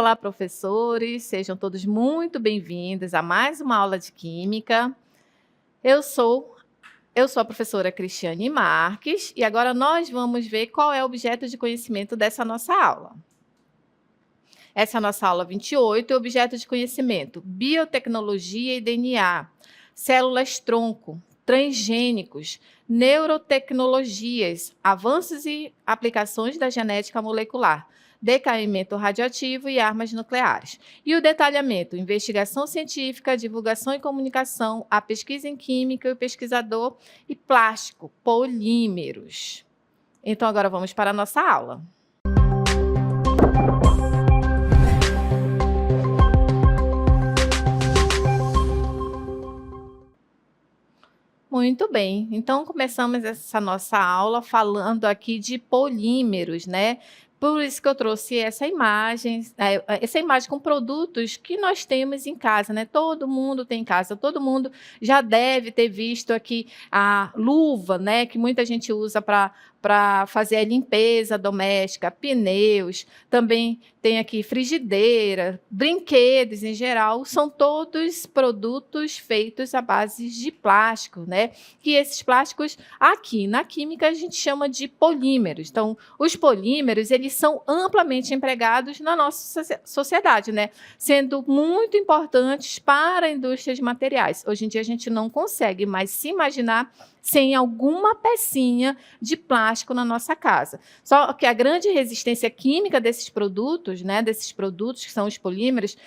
Olá, professores, sejam todos muito bem-vindos a mais uma aula de Química. Eu sou a professora Cristiane Marques e agora nós vamos ver qual é o objeto de conhecimento dessa nossa aula. Essa é a nossa aula 28, objeto de conhecimento, biotecnologia e DNA, células-tronco, transgênicos, neurotecnologias, avanços e aplicações da genética molecular, decaimento radioativo e armas nucleares. E o detalhamento, investigação científica, divulgação e comunicação, a pesquisa em química e o pesquisador e plástico, polímeros. Então, agora vamos para a nossa aula. Muito bem, então começamos essa nossa aula falando aqui de polímeros, né? Por isso que eu trouxe essa imagem com produtos que nós temos em casa, né? Todo mundo tem em casa, todo mundo já deve ter visto aqui a luva, né? Que muita gente usa para fazer a limpeza doméstica, pneus, também tem aqui frigideira, brinquedos em geral, são todos produtos feitos à base de plástico, né? E esses plásticos aqui na química a gente chama de polímeros. Então, os polímeros, eles são amplamente empregados na nossa sociedade, né? Sendo muito importantes para a indústria de materiais. Hoje em dia a gente não consegue mais se imaginar sem alguma pecinha de plástico na nossa casa. Só que a grande resistência química desses produtos, né, que são os polímeros,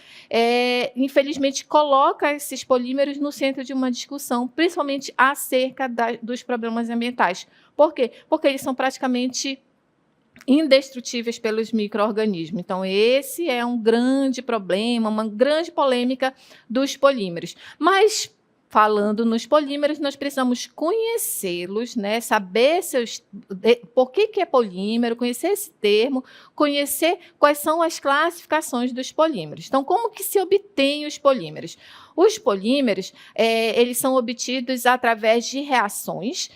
infelizmente coloca esses polímeros no centro de uma discussão, principalmente acerca dos problemas ambientais. Por quê? Porque eles são praticamente indestrutíveis pelos micro-organismos. Então, esse é um grande problema, uma grande polêmica dos polímeros. Mas, falando nos polímeros, nós precisamos conhecê-los, né? Saber por que é polímero, conhecer esse termo, conhecer quais são as classificações dos polímeros. Então, como que se obtém os polímeros? Os polímeros, eles são obtidos através de reações,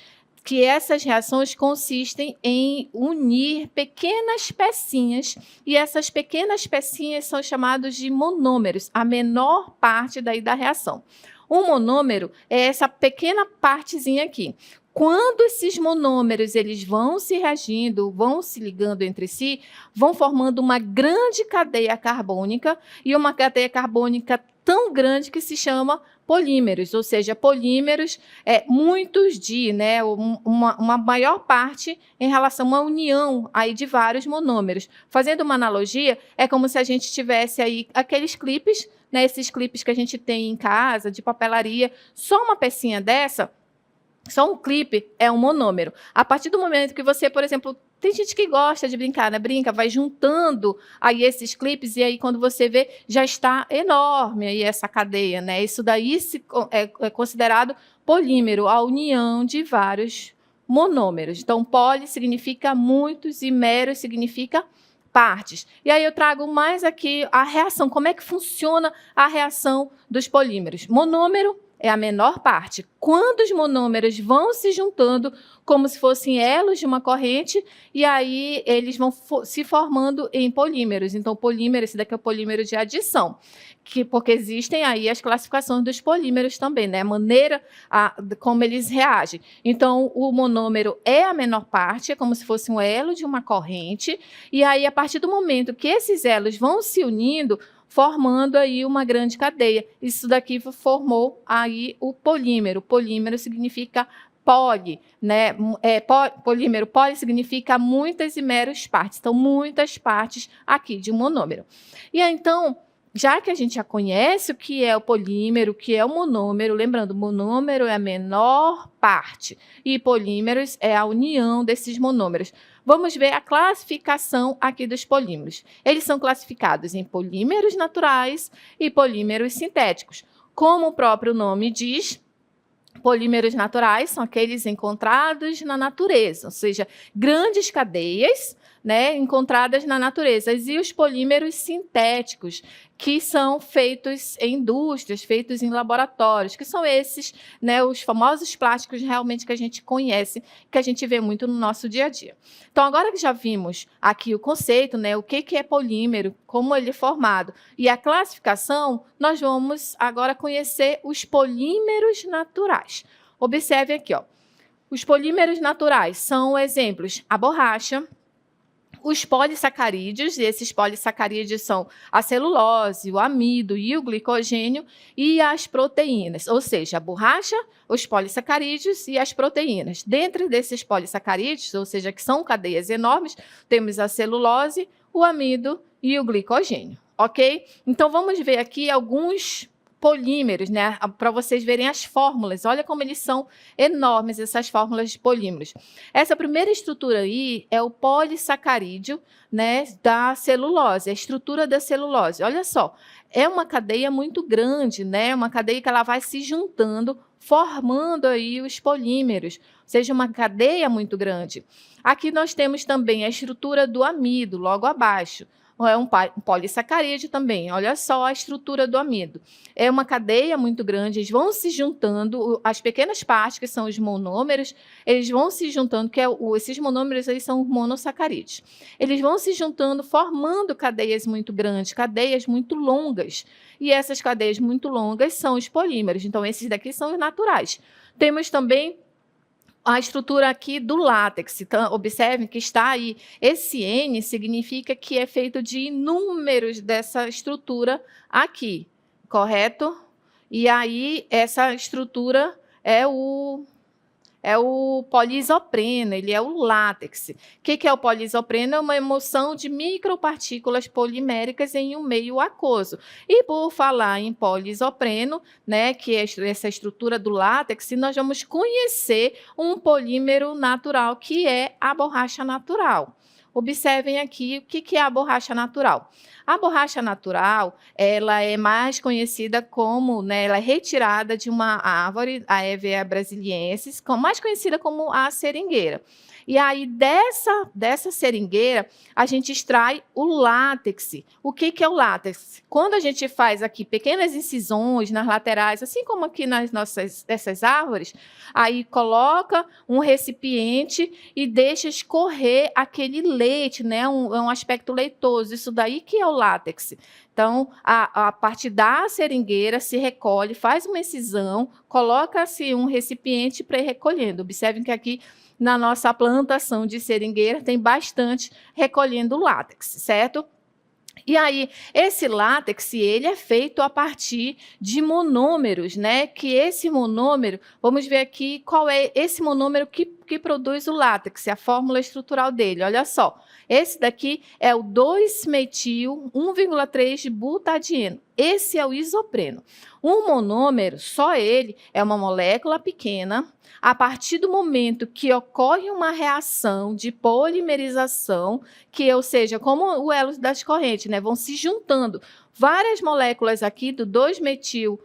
que essas reações consistem em unir pequenas pecinhas, e essas pequenas pecinhas são chamadas de monômeros, a menor parte daí da reação. Um monômero é essa pequena partezinha aqui. Quando esses monômeros eles vão se reagindo, vão se ligando entre si, vão formando uma grande cadeia carbônica, e uma cadeia carbônica tão grande que se chama polímeros, ou seja, polímeros muitos né, uma maior parte em relação a uma união aí de vários monômeros. Fazendo uma analogia, é como se a gente tivesse aí aqueles clipes, né, esses clipes que a gente tem em casa, de papelaria, só uma pecinha dessa, só um clipe é um monômero. A partir do momento que você, por exemplo, tem gente que gosta de brincar, né? Brinca, vai juntando aí esses clipes e aí quando você vê, já está enorme aí essa cadeia, né? Isso daí é considerado polímero, a união de vários monômeros. Então, poli significa muitos e mero significa partes. E aí eu trago mais aqui a reação, como é que funciona a reação dos polímeros. Monômero é a menor parte. Quando os monômeros vão se juntando como se fossem elos de uma corrente, e aí eles vão se formando em polímeros. Então, polímero, esse daqui é o polímero de adição, porque existem aí as classificações dos polímeros também, né? A maneira como eles reagem. Então, o monômero é a menor parte, é como se fosse um elo de uma corrente, e aí, a partir do momento que esses elos vão se unindo, formando aí uma grande cadeia. Isso daqui formou aí o polímero. Polímero significa poli, né? Polímero, poli significa muitas e meras partes. Então, muitas partes aqui de um monômero. E aí, então, já que a gente já conhece o que é o polímero, o que é o monômero, lembrando, monômero é a menor parte e polímeros é a união desses monômeros. Vamos ver a classificação aqui dos polímeros. Eles são classificados em polímeros naturais e polímeros sintéticos. Como o próprio nome diz, polímeros naturais são aqueles encontrados na natureza, ou seja, grandes cadeias, né, encontradas na natureza, e os polímeros sintéticos, que são feitos em indústrias, feitos em laboratórios, que são esses, né, os famosos plásticos realmente que a gente conhece, que a gente vê muito no nosso dia a dia. Então, agora que já vimos aqui o conceito, né, o que é polímero, como ele é formado e a classificação, nós vamos agora conhecer os polímeros naturais. Observe aqui, ó. Os polímeros naturais são exemplos: a borracha, os polissacarídeos, e esses polissacarídeos são a celulose, o amido e o glicogênio, e as proteínas, ou seja, a borracha, os polissacarídeos e as proteínas. Dentro desses polissacarídeos, ou seja, que são cadeias enormes, temos a celulose, o amido e o glicogênio, ok? Então, vamos ver aqui alguns polímeros, né, para vocês verem as fórmulas. Olha como eles são enormes, essas fórmulas de polímeros. Essa primeira estrutura aí é o polissacarídeo, né, da celulose, a estrutura da celulose. Olha só, é uma cadeia muito grande, né, uma cadeia que ela vai se juntando, formando aí os polímeros, ou seja, uma cadeia muito grande. Aqui nós temos também a estrutura do amido, logo abaixo. É um polissacarídeo também. Olha só a estrutura do amido. É uma cadeia muito grande, eles vão se juntando, as pequenas partes, que são os monômeros, eles vão se juntando, esses monômeros aí são monossacarídeos. Eles vão se juntando, formando cadeias muito grandes, cadeias muito longas. E essas cadeias muito longas são os polímeros. Então, esses daqui são os naturais. Temos também a estrutura aqui do látex. Então, observem que está aí. Esse N significa que é feito de inúmeros dessa estrutura aqui, correto? E aí, essa estrutura é o poliisopreno, ele é o látex. O que é o poliisopreno? É uma emulsão de micropartículas poliméricas em um meio aquoso. E por falar em poliisopreno, né, que é essa estrutura do látex, nós vamos conhecer um polímero natural, que é a borracha natural. Observem aqui o que é a borracha natural. A borracha natural, ela é mais conhecida como, né, ela é retirada de uma árvore, a Hevea brasiliensis, mais conhecida como a seringueira. E aí, dessa seringueira, a gente extrai o látex. O que é o látex? Quando a gente faz aqui pequenas incisões nas laterais, assim como aqui dessas árvores, aí coloca um recipiente e deixa escorrer aquele leite, né? É um aspecto leitoso. Isso daí que é o látex. Então, a partir da seringueira se recolhe, faz uma incisão, coloca-se um recipiente para ir recolhendo. Observem que aqui na nossa plantação de seringueira tem bastante recolhendo látex, certo? E aí, esse látex, ele é feito a partir de monômeros, né? Que esse monômero, vamos ver aqui qual é esse monômero que produz o látex, a fórmula estrutural dele. Olha só, esse daqui é o 2-metil 1,3-butadieno. Esse é o isopreno. Um monômero, só ele, é uma molécula pequena. A partir do momento que ocorre uma reação de polimerização, ou seja, como o elo das correntes, né, vão se juntando várias moléculas aqui do 2-metil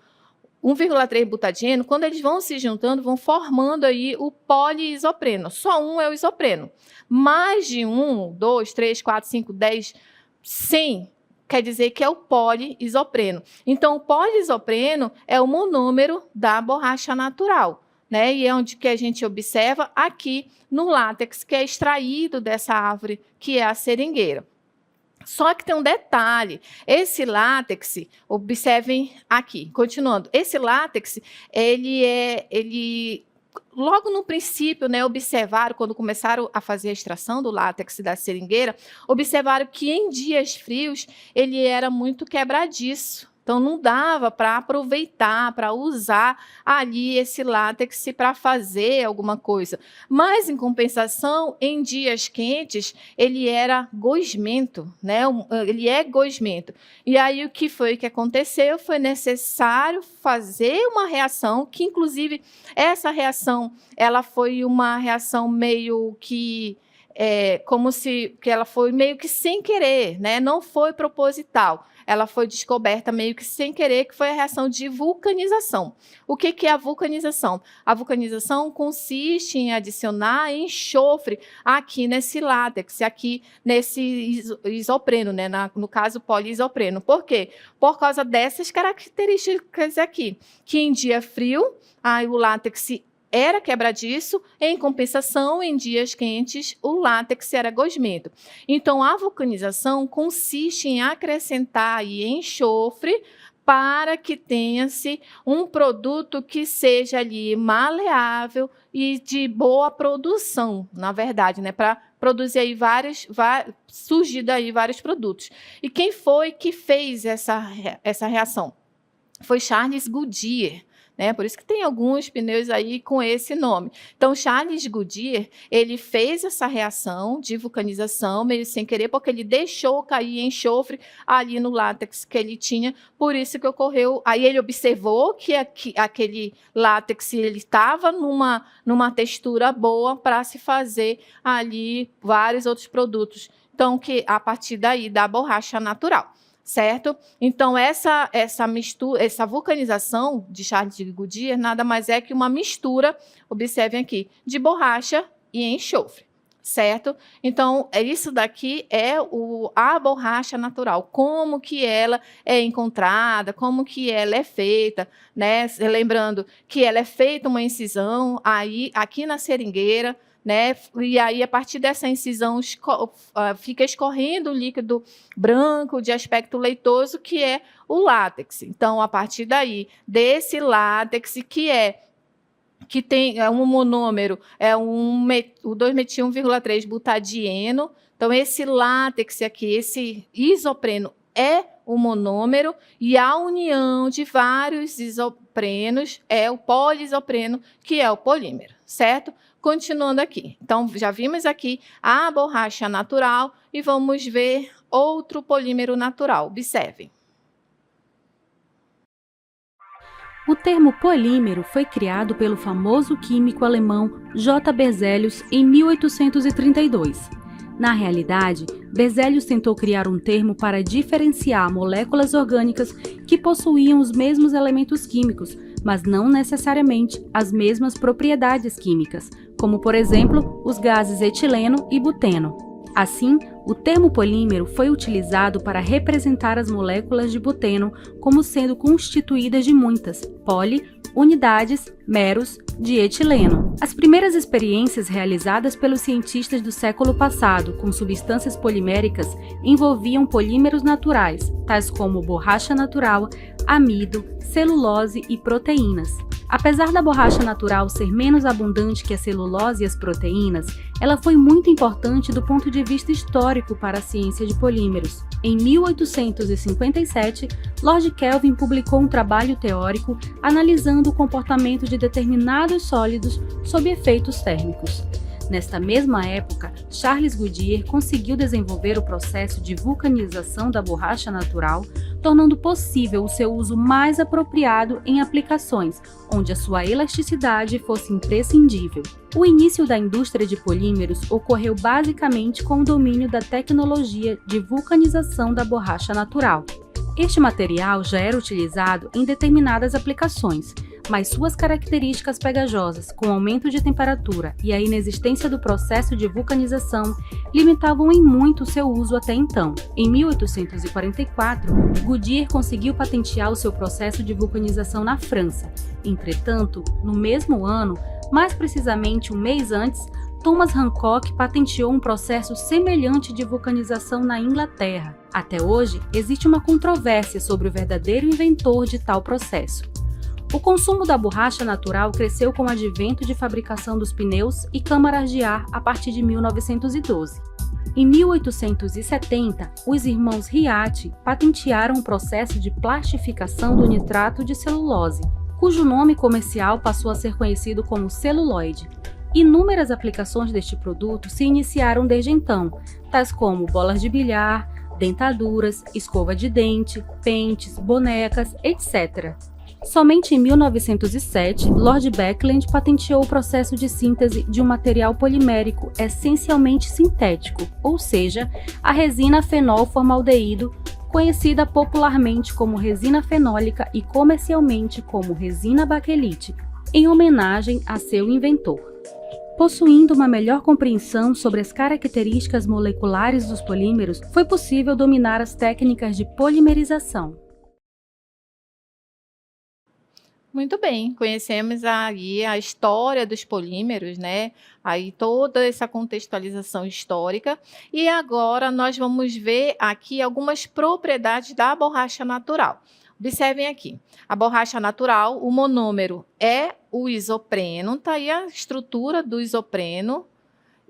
1,3-butadieno, quando eles vão se juntando, vão formando aí o poliisopreno. Só um é o isopreno. Mais de 1, 2, 3, 4, 5, 10, 100 quer dizer que é o poliisopreno. Então, o poliisopreno é o monômero da borracha natural, né? E é onde que a gente observa aqui no látex, que é extraído dessa árvore, que é a seringueira. Só que tem um detalhe, esse látex, observem aqui, continuando, esse látex, logo no princípio, né, observaram, quando começaram a fazer a extração do látex da seringueira, observaram que em dias frios ele era muito quebradiço. Então, não dava para aproveitar, para usar ali esse látex para fazer alguma coisa. Mas, em compensação, em dias quentes, ele era gosmento, né? Ele é gosmento. E aí, o que foi que aconteceu? Foi necessário fazer uma reação, que, inclusive, essa reação, ela foi uma reação meio que... como se que ela foi meio que sem querer, né? Não foi proposital. ela foi descoberta meio que sem querer, que foi a reação de vulcanização. O que é a vulcanização? A vulcanização consiste em adicionar enxofre aqui nesse látex, aqui nesse isopreno, né? No caso, poliisopreno. Por quê? Por causa dessas características aqui, que em dia frio, aí o látex era quebradiço, em compensação, em dias quentes, o látex era gosmento. Então, a vulcanização consiste em acrescentar aí enxofre para que tenha-se um produto que seja ali maleável e de boa produção, na verdade, né? Para produzir aí surgir daí vários produtos. E quem foi que fez essa reação? Foi Charles Goodyear. Por isso que tem alguns pneus aí com esse nome. Então, Charles Goodyear, ele fez essa reação de vulcanização, meio sem querer, porque ele deixou cair enxofre ali no látex que ele tinha, por isso que ocorreu. Aí ele observou que aquele látex estava numa textura boa para se fazer ali vários outros produtos. Então, que a partir daí da borracha natural. Certo? Então, essa mistura, essa vulcanização de Charles Goodyear nada mais é que uma mistura, observem aqui, de borracha e enxofre. Certo? Então, isso daqui é a borracha natural, como que ela é encontrada, como que ela é feita, né? Lembrando que ela é feita uma incisão aí, aqui na seringueira, né? E aí, a partir dessa incisão, fica escorrendo o líquido branco de aspecto leitoso, que é o látex. Então, a partir daí, desse látex, que tem um monômero, o 2-metil-1,3 butadieno. Então, esse látex aqui, esse isopreno, é o monômero, e a união de vários isoprenos é o poliisopreno, que é o polímero, certo? Continuando aqui. Então, já vimos aqui a borracha natural e vamos ver outro polímero natural. Observem. O termo polímero foi criado pelo famoso químico alemão J. Berzelius em 1832. Na realidade, Berzelius tentou criar um termo para diferenciar moléculas orgânicas que possuíam os mesmos elementos químicos, mas não necessariamente as mesmas propriedades químicas, como, por exemplo, os gases etileno e buteno. Assim, o termo polímero foi utilizado para representar as moléculas de buteno como sendo constituídas de muitas unidades meros de etileno. As primeiras experiências realizadas pelos cientistas do século passado com substâncias poliméricas envolviam polímeros naturais, tais como borracha natural, amido, celulose e proteínas. Apesar da borracha natural ser menos abundante que a celulose e as proteínas, ela foi muito importante do ponto de vista histórico para a ciência de polímeros. Em 1857, Lord Kelvin publicou um trabalho teórico analisando o comportamento de determinados sólidos sob efeitos térmicos. Nesta mesma época, Charles Goodyear conseguiu desenvolver o processo de vulcanização da borracha natural, tornando possível o seu uso mais apropriado em aplicações onde a sua elasticidade fosse imprescindível. O início da indústria de polímeros ocorreu basicamente com o domínio da tecnologia de vulcanização da borracha natural. Este material já era utilizado em determinadas aplicações, mas suas características pegajosas, com aumento de temperatura e a inexistência do processo de vulcanização, limitavam em muito seu uso até então. Em 1844, Goodyear conseguiu patentear o seu processo de vulcanização na França. Entretanto, no mesmo ano, mais precisamente um mês antes, Thomas Hancock patenteou um processo semelhante de vulcanização na Inglaterra. Até hoje, existe uma controvérsia sobre o verdadeiro inventor de tal processo. O consumo da borracha natural cresceu com o advento de fabricação dos pneus e câmaras de ar a partir de 1912. Em 1870, os irmãos Riati patentearam um processo de plastificação do nitrato de celulose, cujo nome comercial passou a ser conhecido como celuloide. Inúmeras aplicações deste produto se iniciaram desde então, tais como bolas de bilhar, dentaduras, escova de dente, pentes, bonecas, etc. Somente em 1907, Lord Beckland patenteou o processo de síntese de um material polimérico essencialmente sintético, ou seja, a resina fenolformaldeído conhecida popularmente como resina fenólica e comercialmente como resina baquelite, em homenagem a seu inventor. Possuindo uma melhor compreensão sobre as características moleculares dos polímeros, foi possível dominar as técnicas de polimerização. Muito bem, conhecemos aí a história dos polímeros, né? Aí toda essa contextualização histórica. E agora nós vamos ver aqui algumas propriedades da borracha natural. Observem aqui, a borracha natural, o monômero é o isopreno, tá aí a estrutura do isopreno,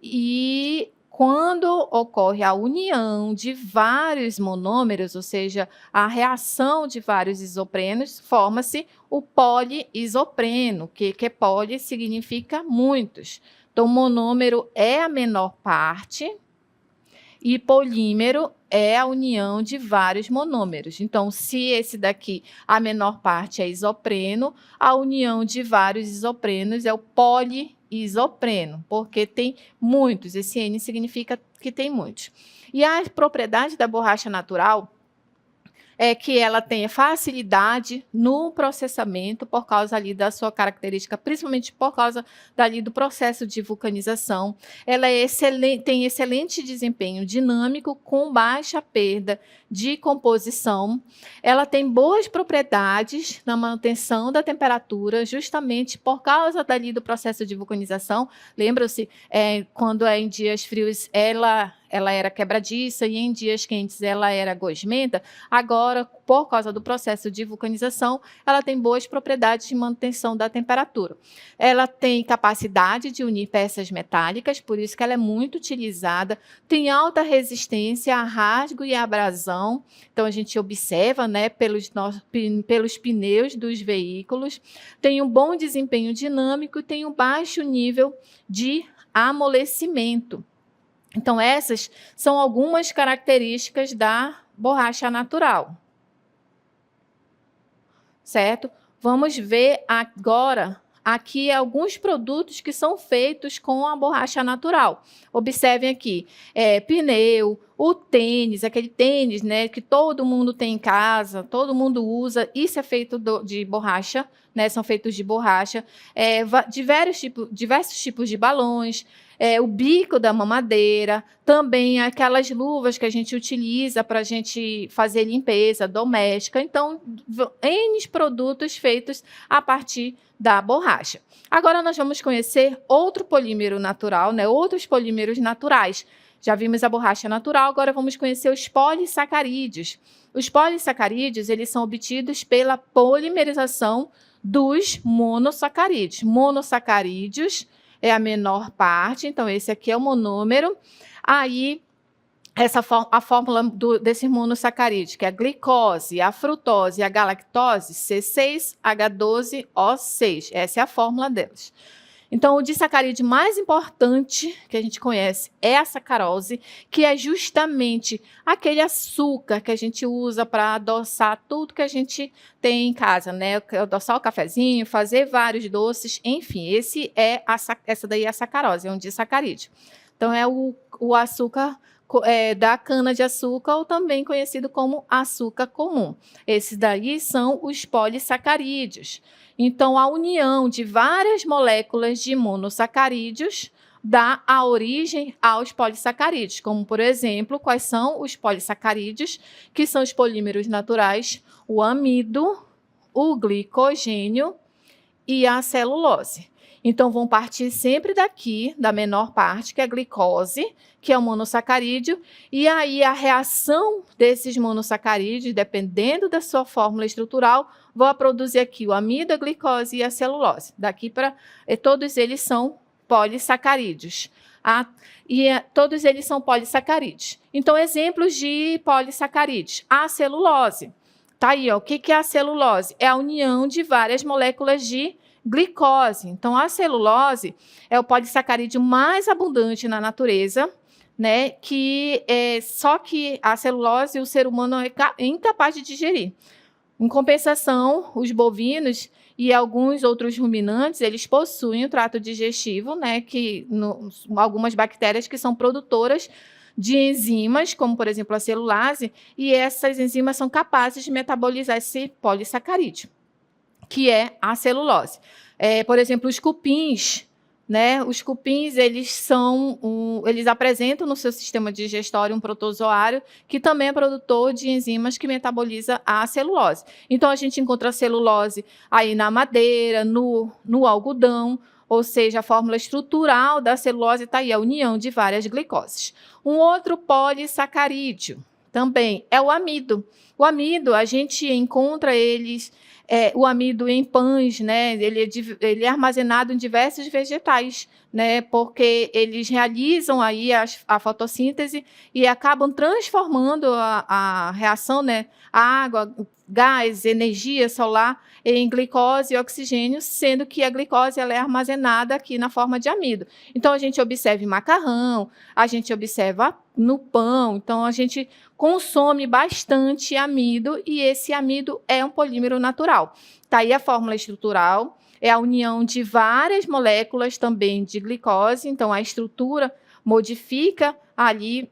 e quando ocorre a união de vários monômeros, ou seja, a reação de vários isoprenos, forma-se o poliisopreno, que é poli significa muitos. Então, monômero é a menor parte e polímero é a união de vários monômeros. Então, se esse daqui, a menor parte é isopreno, a união de vários isoprenos é o poliisopreno, porque tem muitos. Esse N significa que tem muitos. E a propriedade da borracha natural é que ela tenha facilidade no processamento por causa ali da sua característica, principalmente por causa dali do processo de vulcanização. Ela é tem excelente desempenho dinâmico com baixa perda de composição. Ela tem boas propriedades na manutenção da temperatura, justamente por causa dali do processo de vulcanização. Lembram-se, quando é em dias frios, ela era quebradiça e em dias quentes ela era gosmenta. Agora, por causa do processo de vulcanização, ela tem boas propriedades de manutenção da temperatura. Ela tem capacidade de unir peças metálicas, por isso que ela é muito utilizada. Tem alta resistência a rasgo e abrasão. Então, a gente observa, né, pelos pneus dos veículos. Tem um bom desempenho dinâmico e tem um baixo nível de amolecimento. Então, essas são algumas características da borracha natural. Certo? Vamos ver agora aqui alguns produtos que são feitos com a borracha natural. Observem aqui, pneu, o tênis, aquele tênis, né, que todo mundo tem em casa, todo mundo usa, isso é feito de borracha, né, são feitos de borracha, diversos tipos de balões, o bico da mamadeira, também aquelas luvas que a gente utiliza para a gente fazer limpeza doméstica. Então, N produtos feitos a partir da borracha. Agora nós vamos conhecer outro polímero natural, né? Outros polímeros naturais. Já vimos a borracha natural, agora vamos conhecer os polissacarídeos. Os polissacarídeos, eles são obtidos pela polimerização dos monossacarídeos. Monossacarídeos é a menor parte, então esse aqui é o monômero. Aí, a fórmula desses monossacarídeos, que é a glicose, a frutose e a galactose, C6H12O6. Essa é a fórmula delas. Então, o disacarídeo mais importante que a gente conhece é a sacarose, que é justamente aquele açúcar que a gente usa para adoçar tudo que a gente tem em casa, né? Adoçar o cafezinho, fazer vários doces, enfim, essa daí é a sacarose, é um disacarídeo. Então, é o açúcar da cana-de-açúcar, ou também conhecido como açúcar comum. Esses daí são os polissacarídeos. Então, a união de várias moléculas de monossacarídeos dá a origem aos polissacarídeos, como, por exemplo, quais são os polissacarídeos, que são os polímeros naturais, o amido, o glicogênio e a celulose. Então, vão partir sempre daqui, da menor parte, que é a glicose, que é o monossacarídeo, e aí a reação desses monossacarídeos, dependendo da sua fórmula estrutural, vão produzir aqui o amido, a glicose e a celulose. Daqui para... todos eles são polissacarídeos. Todos eles são polissacarídeos. Então, exemplos de polissacarídeos. A celulose. Tá aí, ó. O que é a celulose? É a união de várias moléculas de glicose. Então, a celulose é o polissacarídeo mais abundante na natureza, né? Só que a celulose o ser humano é incapaz de digerir. Em compensação, os bovinos e alguns outros ruminantes, eles possuem o trato digestivo, né? Algumas bactérias que são produtoras de enzimas, como, por exemplo, a celulase, e essas enzimas são capazes de metabolizar esse polissacarídeo, que é a celulose. Por exemplo, os cupins, né? Os cupins, eles apresentam no seu sistema digestório um protozoário que também é produtor de enzimas que metaboliza a celulose. Então, a gente encontra a celulose aí na madeira, no algodão, ou seja, a fórmula estrutural da celulose está aí, a união de várias glicoses. Um outro polissacarídeo também é o amido. O amido, a gente encontra o amido em pães, né? Ele é armazenado em diversos vegetais, né? Porque eles realizam aí a fotossíntese e acabam transformando a reação, né? A água, gás, energia solar em glicose e oxigênio, sendo que a glicose ela é armazenada aqui na forma de amido. Então, a gente observa em macarrão, a gente observa no pão, então a gente consome bastante amido e esse amido é um polímero natural. Está aí a fórmula estrutural, é a união de várias moléculas também de glicose, então a estrutura modifica ali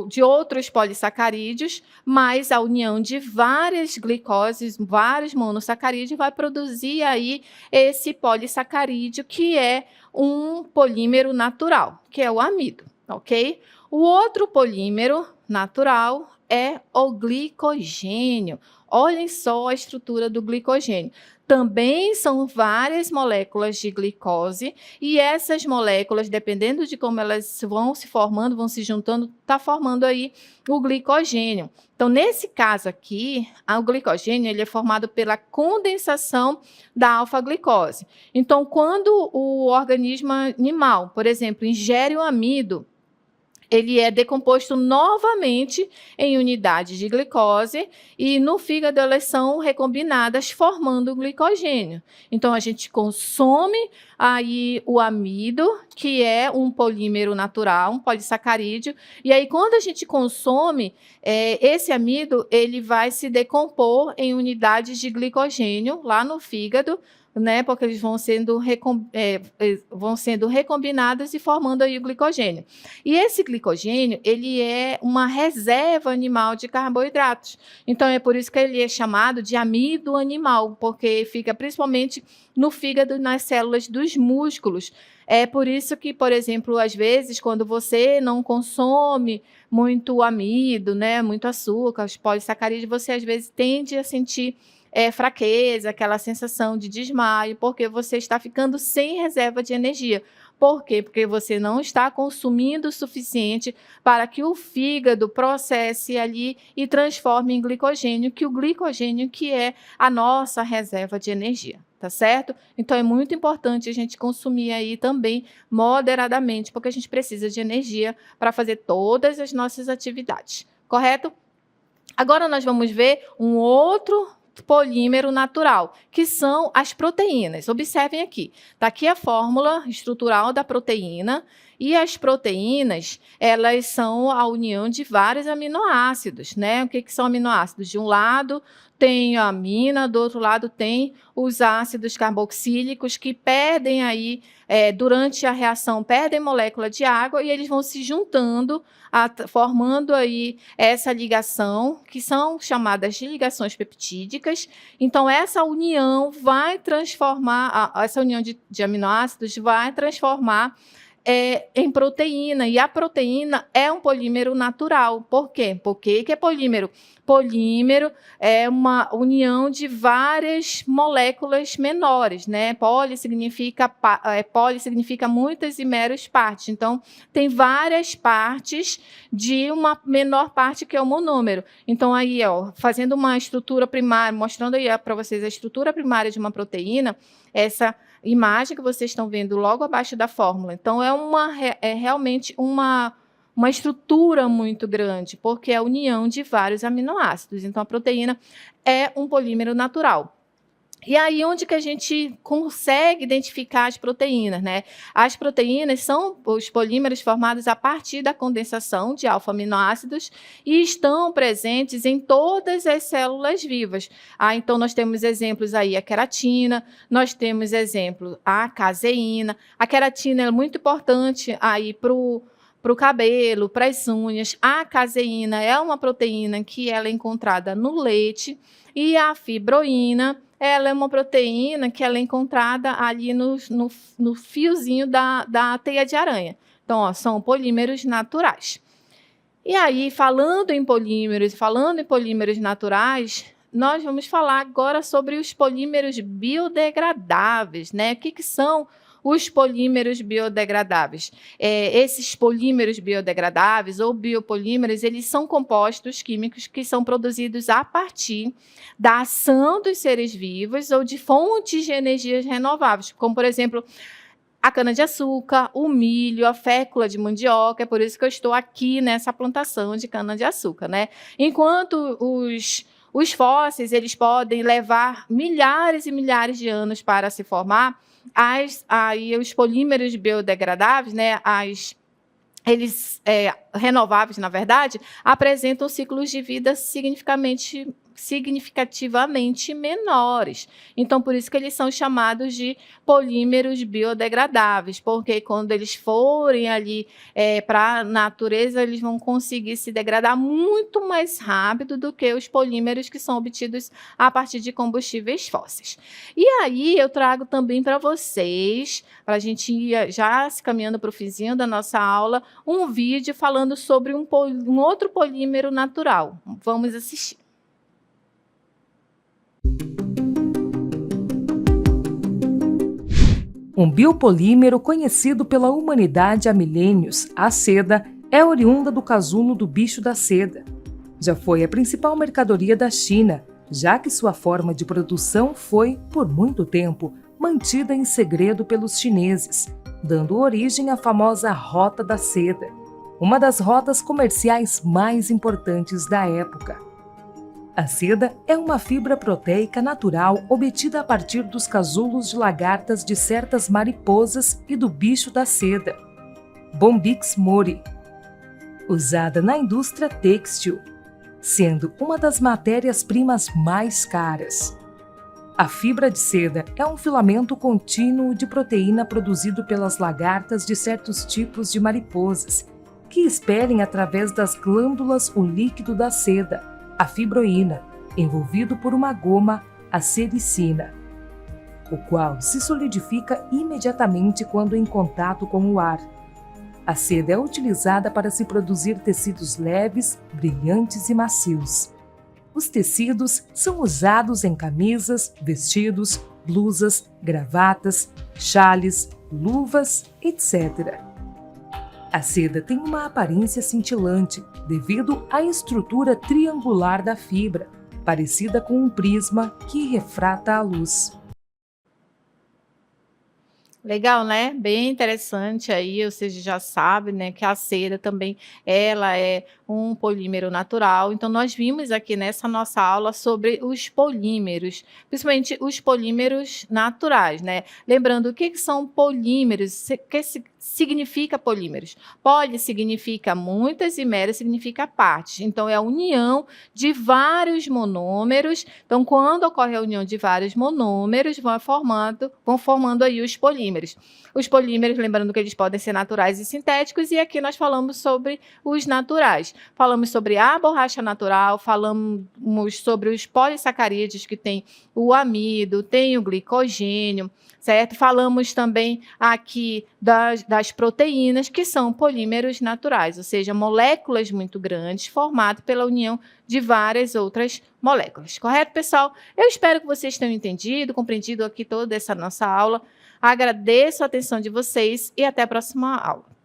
de outros polissacarídeos, mas a união de várias glicoses, vários monossacarídeos, vai produzir aí esse polissacarídeo, que é um polímero natural, que é o amido, ok? O outro polímero natural é o glicogênio. Olhem só a estrutura do glicogênio. Também são várias moléculas de glicose e essas moléculas, dependendo de como elas vão se formando, vão se juntando, está formando aí o glicogênio. Então, nesse caso aqui, o glicogênio ele é formado pela condensação da alfa-glicose. Então, quando o organismo animal, por exemplo, ingere o amido, ele é decomposto novamente em unidades de glicose e no fígado elas são recombinadas formando o glicogênio. Então, a gente consome aí o amido, que é um polímero natural, um polissacarídeo, e aí quando a gente consome, esse amido ele vai se decompor em unidades de glicogênio lá no fígado, né, porque eles vão sendo recombinados e formando aí o glicogênio. E esse glicogênio, ele é uma reserva animal de carboidratos. Então, é por isso que ele é chamado de amido animal, porque fica principalmente no fígado e nas células dos músculos. É por isso que, por exemplo, às vezes, quando você não consome muito amido, né, muito açúcar, os polissacarídeos, você às vezes tende a sentir fraqueza, aquela sensação de desmaio, porque você está ficando sem reserva de energia. Por quê? Porque você não está consumindo o suficiente para que o fígado processe ali e transforme em glicogênio, que o glicogênio que é a nossa reserva de energia, tá certo? Então, é muito importante a gente consumir aí também moderadamente, porque a gente precisa de energia para fazer todas as nossas atividades, correto? Agora nós vamos ver um outro polímero natural, que são as proteínas. Observem aqui, está aqui a fórmula estrutural da proteína, e as proteínas, elas são a união de vários aminoácidos, né? O que são aminoácidos? De um lado tem a amina, do outro lado tem os ácidos carboxílicos que perdem aí, durante a reação, perdem molécula de água e eles vão se juntando, formando aí essa ligação, que são chamadas de ligações peptídicas. Então, essa união vai transformar, essa união de aminoácidos vai transformar em proteína, e a proteína é um polímero natural. Por quê? Por que é polímero? Polímero é uma união de várias moléculas menores, né? Poli significa muitas e meros partes. Então, tem várias partes de uma menor parte que é o monômero. Então, aí, fazendo uma estrutura primária, mostrando aí para vocês a estrutura primária de uma proteína, essa imagem que vocês estão vendo logo abaixo da fórmula. Então, é realmente uma estrutura muito grande, porque é a união de vários aminoácidos. Então, a proteína é um polímero natural. E aí, onde que a gente consegue identificar as proteínas, né? As proteínas são os polímeros formados a partir da condensação de alfa-aminoácidos e estão presentes em todas as células vivas. Então, nós temos exemplos aí, a queratina, nós temos exemplo, a caseína. A queratina é muito importante aí para para o cabelo, para as unhas. A caseína é uma proteína que ela é encontrada no leite, e a fibroína, ela é uma proteína que ela é encontrada ali no fiozinho da teia de aranha. Então, ó, são polímeros naturais. E aí, falando em polímeros naturais, nós vamos falar agora sobre os polímeros biodegradáveis, né? O que são os polímeros biodegradáveis? Esses polímeros biodegradáveis ou biopolímeros, eles são compostos químicos que são produzidos a partir da ação dos seres vivos ou de fontes de energias renováveis, como, por exemplo, a cana-de-açúcar, o milho, a fécula de mandioca. É por isso que eu estou aqui nessa plantação de cana-de-açúcar, né? Enquanto os fósseis, eles podem levar milhares e milhares de anos para se formar, os polímeros biodegradáveis, né, renováveis, na verdade, apresentam ciclos de vida significativamente menores. Então, por isso que eles são chamados de polímeros biodegradáveis, porque quando eles forem ali para a natureza, eles vão conseguir se degradar muito mais rápido do que os polímeros que são obtidos a partir de combustíveis fósseis. E aí eu trago também para vocês, para a gente ir já se caminhando para o finzinho da nossa aula, um vídeo falando sobre um outro polímero natural. Vamos assistir. Um biopolímero conhecido pela humanidade há milênios, a seda, é oriunda do casulo do bicho da seda. Já foi a principal mercadoria da China, já que sua forma de produção foi, por muito tempo, mantida em segredo pelos chineses, dando origem à famosa Rota da Seda, uma das rotas comerciais mais importantes da época. A seda é uma fibra proteica natural obtida a partir dos casulos de lagartas de certas mariposas e do bicho da seda, Bombyx mori, usada na indústria têxtil, sendo uma das matérias-primas mais caras. A fibra de seda é um filamento contínuo de proteína produzido pelas lagartas de certos tipos de mariposas, que expelem através das glândulas o líquido da seda, a fibroína, envolvido por uma goma, a sericina, o qual se solidifica imediatamente quando em contato com o ar. A seda é utilizada para se produzir tecidos leves, brilhantes e macios. Os tecidos são usados em camisas, vestidos, blusas, gravatas, xales, luvas, etc. A seda tem uma aparência cintilante devido à estrutura triangular da fibra, parecida com um prisma que refrata a luz. Legal, né? Bem interessante aí, ou seja, já sabe, né, que a seda também, ela é um polímero natural. Então, nós vimos aqui nessa nossa aula sobre os polímeros, principalmente os polímeros naturais, né? Lembrando, o que são polímeros? O que significa polímeros? Poli significa muitas e mero significa partes. Então, é a união de vários monômeros. Então, quando ocorre a união de vários monômeros, vão formando aí os polímeros. Os polímeros, lembrando que eles podem ser naturais e sintéticos, e aqui nós falamos sobre os naturais. Falamos sobre a borracha natural, falamos sobre os polissacarídeos, que tem o amido, tem o glicogênio, certo? Falamos também aqui das proteínas, que são polímeros naturais, ou seja, moléculas muito grandes formadas pela união de várias outras moléculas. Correto, pessoal? Eu espero que vocês tenham entendido, compreendido aqui toda essa nossa aula. Agradeço a atenção de vocês e até a próxima aula.